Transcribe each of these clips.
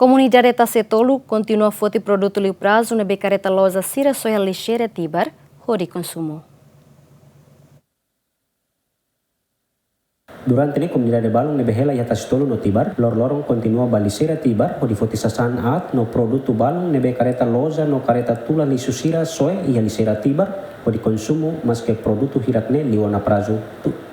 Comunidade Tacetolo continua a foto produto li prazo na becareta loja Sira Soia Lixeira Tibar, de consumo. Durante a comunidade balong nebe hela ia Tacetolo no Tibar, lorong continua baliseira Tibar, o di foti sasan at no produto balong nebe careta loja no careta tula li susira soe ia liseira Tibar, o di consumo mas que produto hiratne liwana prazo.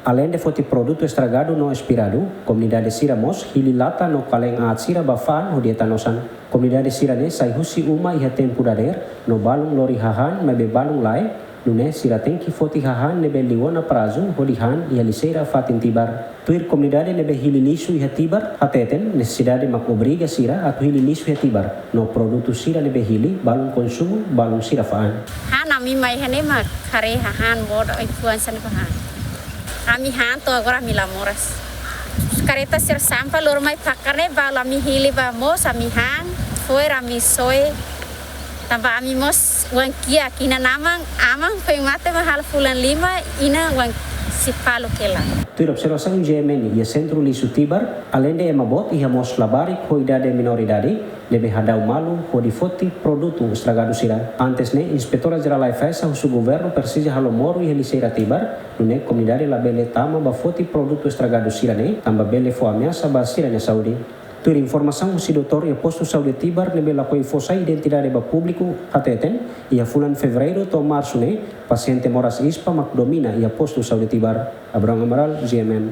Além de foti produto estragado no expirado, comunidade Sira Mos hili lata no kaleng at Sira Bafan o di etanosan. Comunidade Sira ne sai husi uma ia temporader no balong lori hahan mebe balong lai, Nune Sira tem que foti hahan nebe liwana prazo hodihan ia liseira fatin Tibar. Tuir comunidade nebe hili lisu ia Tibar ateten necessidade mak obriga Sira atu hili lisu ia Tibar no produto Sira nebe hili balong konsumo balong Sira faan. Han ami mai hane mak kare hahan bod influencer ni pahan. Ami han to agora mi lamoras. Kareta Sira sampa lor mai pakane balo ami hili ba mos ami han foi ami soe tambah ami mos wan kia kina namang amang foi mate mahal fulan 5 ina wan sipalo kela. Tuir observação GMN ia Centro Lisu Tibar, além de emabot ia mos labari cuidade minoridade, nebe hadau malu di foti produto estragado Sira. Antes ne Inspetora Geral AFS o su governo persija halomoro ia liseira Tibar, nune comunidade labele tama ba foti produto estragado Sira ne, tamba bele fo ameaça ba Sira ne Saudi. Tuir informação si doutor e posto saúde Tibar nebe la coi fosa identidade ba público ateten ia fulan fevereiro to março ne paciente moras ispa mak domina ia posto saúde Tibar. Abraham Amaral, GMN.